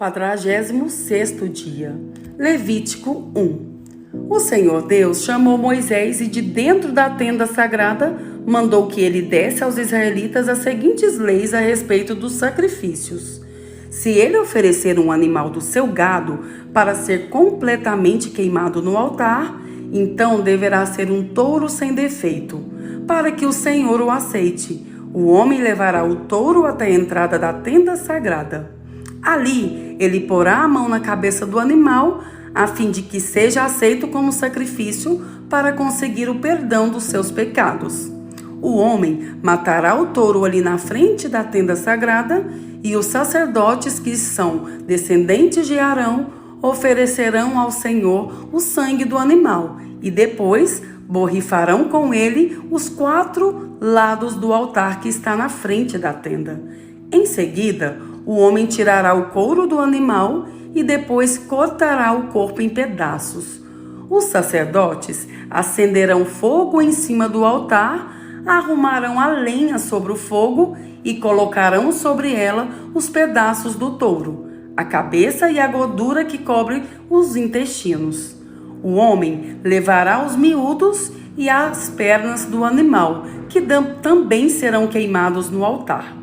46º dia. Levítico 1. O Senhor Deus chamou Moisés e de dentro da tenda sagrada mandou que ele desse aos israelitas as seguintes leis a respeito dos sacrifícios. Se ele oferecer um animal do seu gado para ser completamente queimado no altar, então deverá ser um touro sem defeito, para que o Senhor o aceite. O homem levará o touro até a entrada da tenda sagrada. Ali, ele porá a mão na cabeça do animal, a fim de que seja aceito como sacrifício para conseguir o perdão dos seus pecados. O homem matará o touro ali na frente da tenda sagrada, e os sacerdotes que são descendentes de Arão oferecerão ao Senhor o sangue do animal, e depois borrifarão com ele os 4 lados do altar que está na frente da tenda. Em seguida, o homem tirará o couro do animal e depois cortará o corpo em pedaços. Os sacerdotes acenderão fogo em cima do altar, arrumarão a lenha sobre o fogo e colocarão sobre ela os pedaços do touro, a cabeça e a gordura que cobre os intestinos. O homem levará os miúdos e as pernas do animal, que também serão queimados no altar.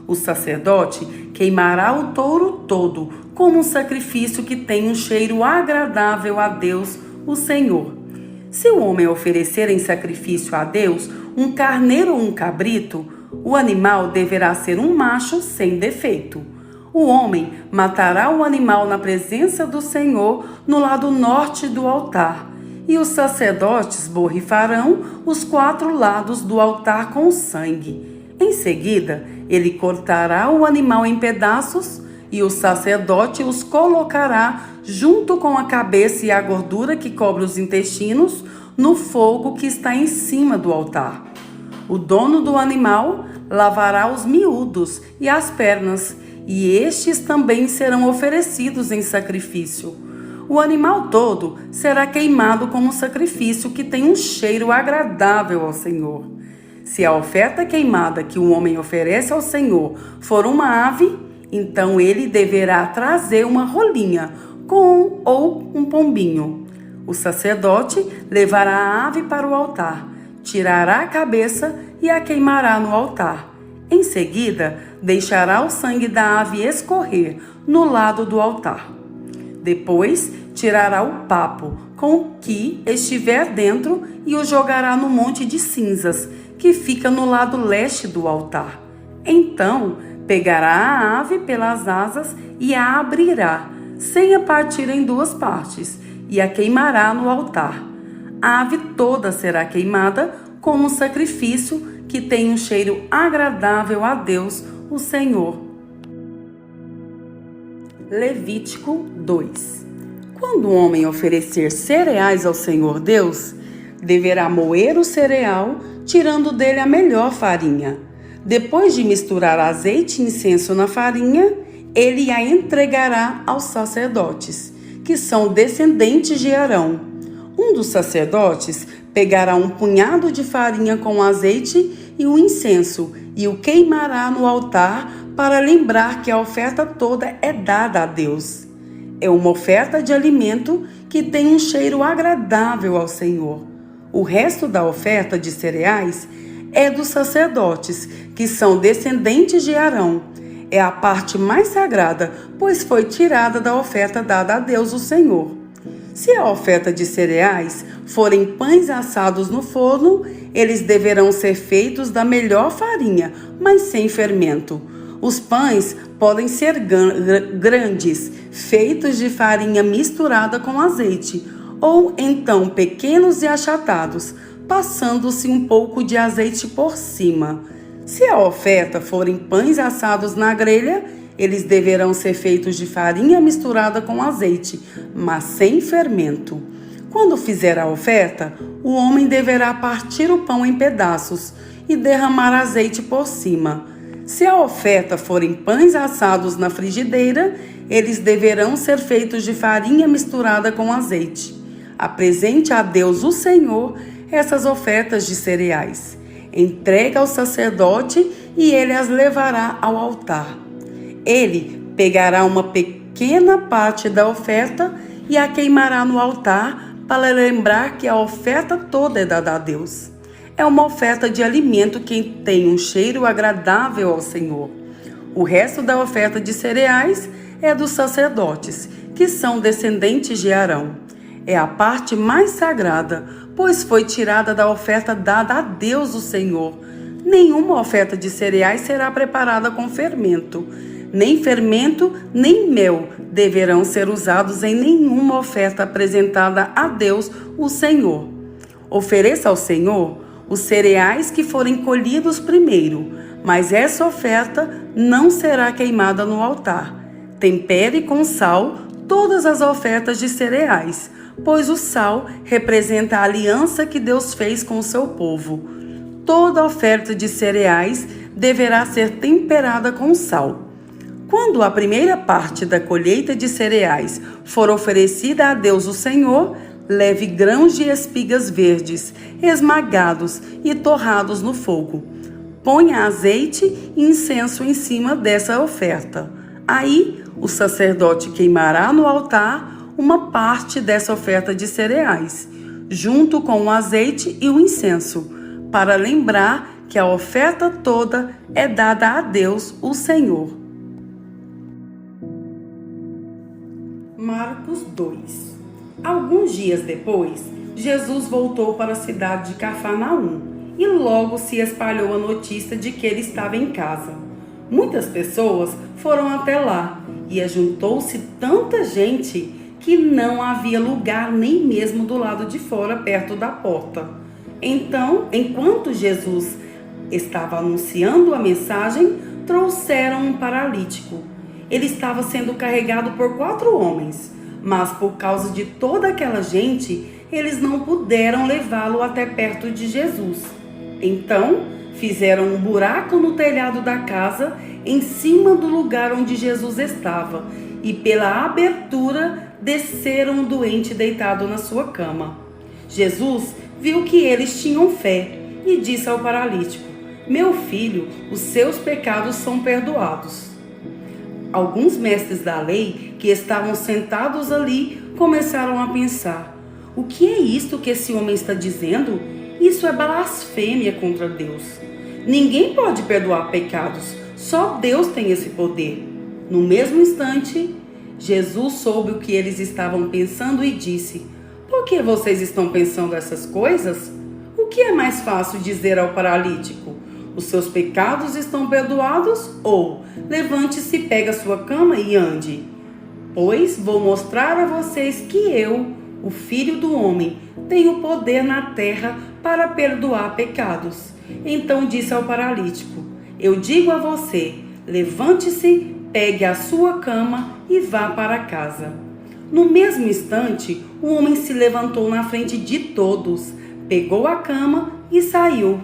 O sacerdote queimará o touro todo, como um sacrifício que tem um cheiro agradável a Deus, o Senhor. Se o homem oferecer em sacrifício a Deus um carneiro ou um cabrito, o animal deverá ser um macho sem defeito. O homem matará o animal na presença do Senhor no lado norte do altar, e os sacerdotes borrifarão os 4 lados do altar com sangue. Em seguida, ele cortará o animal em pedaços e o sacerdote os colocará junto com a cabeça e a gordura que cobre os intestinos no fogo que está em cima do altar. O dono do animal lavará os miúdos e as pernas, e estes também serão oferecidos em sacrifício. O animal todo será queimado como sacrifício que tem um cheiro agradável ao Senhor. Se a oferta queimada que o homem oferece ao Senhor for uma ave, então ele deverá trazer uma rolinha ou um pombinho. O sacerdote levará a ave para o altar, tirará a cabeça e a queimará no altar. Em seguida, deixará o sangue da ave escorrer no lado do altar. Depois, tirará o papo com o que estiver dentro e o jogará no monte de cinzas, que fica no lado leste do altar. Então, pegará a ave pelas asas e a abrirá, sem a partir em 2 partes, e a queimará no altar. A ave toda será queimada como um sacrifício que tem um cheiro agradável a Deus, o Senhor. Levítico 2. Quando o homem oferecer cereais ao Senhor Deus, deverá moer o cereal, tirando dele a melhor farinha. Depois de misturar azeite e incenso na farinha, ele a entregará aos sacerdotes, que são descendentes de Arão. Um dos sacerdotes pegará um punhado de farinha com azeite e o incenso e o queimará no altar para lembrar que a oferta toda é dada a Deus. É uma oferta de alimento que tem um cheiro agradável ao Senhor. O resto da oferta de cereais é dos sacerdotes, que são descendentes de Arão. É a parte mais sagrada, pois foi tirada da oferta dada a Deus, o Senhor. Se a oferta de cereais forem pães assados no forno, eles deverão ser feitos da melhor farinha, mas sem fermento. Os pães podem ser grandes, feitos de farinha misturada com azeite, ou então pequenos e achatados, passando-se um pouco de azeite por cima. Se a oferta forem pães assados na grelha, eles deverão ser feitos de farinha misturada com azeite, mas sem fermento. Quando fizer a oferta, o homem deverá partir o pão em pedaços e derramar azeite por cima. Se a oferta forem pães assados na frigideira, eles deverão ser feitos de farinha misturada com azeite. Apresente a Deus, o Senhor, essas ofertas de cereais. Entrega ao sacerdote e ele as levará ao altar. Ele pegará uma pequena pequena parte da oferta e a queimará no altar para lembrar que a oferta toda é dada a Deus. É uma oferta de alimento que tem um cheiro agradável ao Senhor. O resto da oferta de cereais é dos sacerdotes, que são descendentes de Arão. É a parte mais sagrada, pois foi tirada da oferta dada a Deus o Senhor. Nenhuma oferta de cereais será preparada com fermento. Nem fermento, nem mel deverão ser usados em nenhuma oferta apresentada a Deus o Senhor. Ofereça ao Senhor os cereais que forem colhidos primeiro, mas essa oferta não será queimada no altar. Tempere com sal todas as ofertas de cereais, pois o sal representa a aliança que Deus fez com o seu povo. Toda oferta de cereais deverá ser temperada com sal. Quando a primeira parte da colheita de cereais for oferecida a Deus o Senhor, leve grãos de espigas verdes, esmagados e torrados no fogo. Ponha azeite e incenso em cima dessa oferta. Aí, o sacerdote queimará no altar uma parte dessa oferta de cereais, junto com o azeite e o incenso, para lembrar que a oferta toda é dada a Deus, o Senhor. Marcos 2. Alguns dias depois, Jesus voltou para a cidade de Cafarnaum e logo se espalhou a notícia de que ele estava em casa. Muitas pessoas foram até lá e ajuntou-se tanta gente que não havia lugar nem mesmo do lado de fora, perto da porta. Então, enquanto Jesus estava anunciando a mensagem, trouxeram um paralítico. Ele estava sendo carregado por 4 homens, mas por causa de toda aquela gente, eles não puderam levá-lo até perto de Jesus. Então, fizeram um buraco no telhado da casa, em cima do lugar onde Jesus estava, e pela abertura desceram o doente deitado na sua cama. Jesus viu que eles tinham fé e disse ao paralítico: "Meu filho, os seus pecados são perdoados." Alguns mestres da lei que estavam sentados ali começaram a pensar: o que é isto que esse homem está dizendo? Isso é blasfêmia contra Deus. Ninguém pode perdoar pecados, só Deus tem esse poder. No mesmo instante, Jesus soube o que eles estavam pensando e disse: "Por que vocês estão pensando essas coisas? O que é mais fácil dizer ao paralítico: os seus pecados estão perdoados? Ou levante-se, pegue a sua cama e ande? Pois vou mostrar a vocês que eu, o Filho do Homem, tenho poder na terra para perdoar pecados." Então disse ao paralítico: "Eu digo a você, levante-se, pegue a sua cama e vá para casa." No mesmo instante, o homem se levantou na frente de todos, pegou a cama e saiu.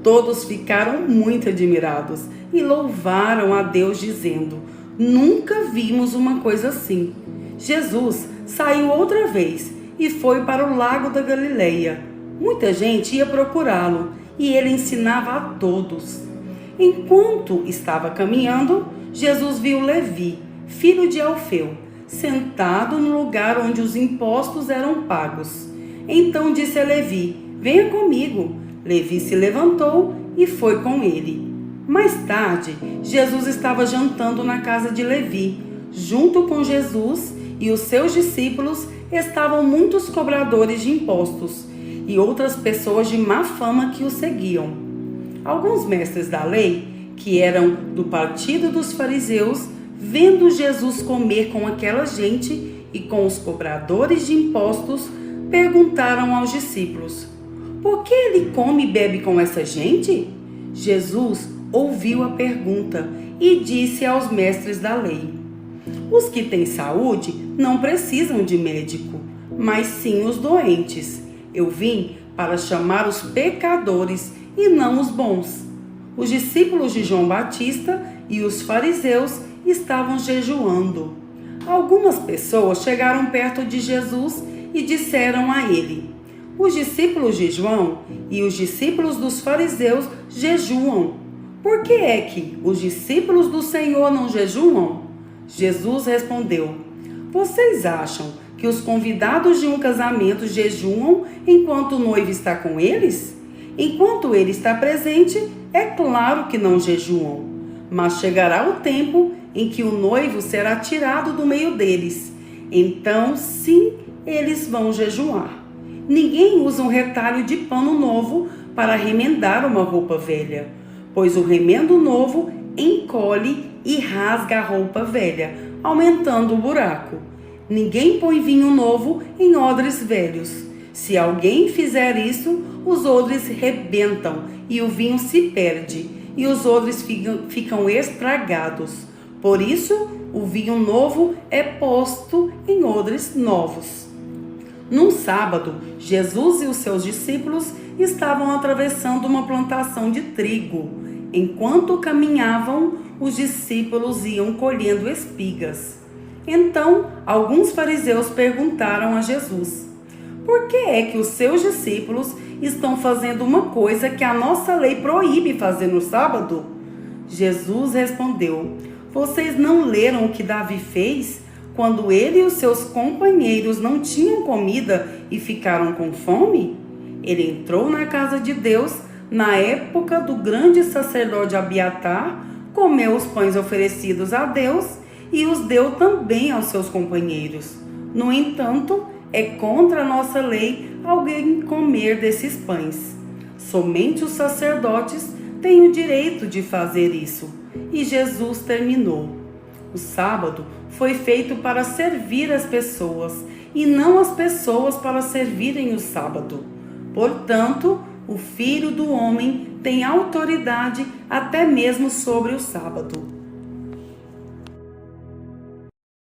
Todos ficaram muito admirados e louvaram a Deus, dizendo: "Nunca vimos uma coisa assim." Jesus saiu outra vez e foi para o lago da Galileia. Muita gente ia procurá-lo e ele ensinava a todos. Enquanto estava caminhando, Jesus viu Levi, filho de Alfeu, sentado no lugar onde os impostos eram pagos. Então disse a Levi: "Venha comigo." Levi se levantou e foi com ele. Mais tarde, Jesus estava jantando na casa de Levi. Junto com Jesus e os seus discípulos estavam muitos cobradores de impostos e outras pessoas de má fama que o seguiam. Alguns mestres da lei, que eram do partido dos fariseus, vendo Jesus comer com aquela gente e com os cobradores de impostos, perguntaram aos discípulos: "Por que ele come e bebe com essa gente?" Jesus ouviu a pergunta e disse aos mestres da lei: "Os que têm saúde não precisam de médico, mas sim os doentes. Eu vim para chamar os pecadores e não os bons." Os discípulos de João Batista e os fariseus estavam jejuando. Algumas pessoas chegaram perto de Jesus e disseram a ele: "Os discípulos de João e os discípulos dos fariseus jejuam. Por que é que os discípulos do Senhor não jejuam?" Jesus respondeu: Vocês acham que os convidados de um casamento jejuam enquanto o noivo está com eles? Enquanto ele está presente, é claro que não jejuam. Mas chegará o tempo em que o noivo será tirado do meio deles. Então, sim, eles vão jejuar. Ninguém usa um retalho de pano novo para remendar uma roupa velha, pois o remendo novo encolhe e rasga a roupa velha, aumentando o buraco. Ninguém põe vinho novo em odres velhos. Se alguém fizer isso, os odres rebentam e o vinho se perde, e os odres ficam estragados. Por isso, o vinho novo é posto em odres novos. Num sábado, Jesus e os seus discípulos estavam atravessando uma plantação de trigo. Enquanto caminhavam, os discípulos iam colhendo espigas. Então, alguns fariseus perguntaram a Jesus: Por que é que os seus discípulos estão fazendo uma coisa que a nossa lei proíbe fazer no sábado? Jesus respondeu: Vocês não leram o que Davi fez quando ele e os seus companheiros não tinham comida e ficaram com fome? Ele entrou na casa de Deus na época do grande sacerdote Abiatar, comeu os pães oferecidos a Deus e os deu também aos seus companheiros. No entanto, é contra a nossa lei alguém comer desses pães. Somente os sacerdotes têm o direito de fazer isso. E Jesus terminou. O sábado foi feito para servir as pessoas e não as pessoas para servirem o sábado. Portanto, o Filho do Homem tem autoridade até mesmo sobre o sábado.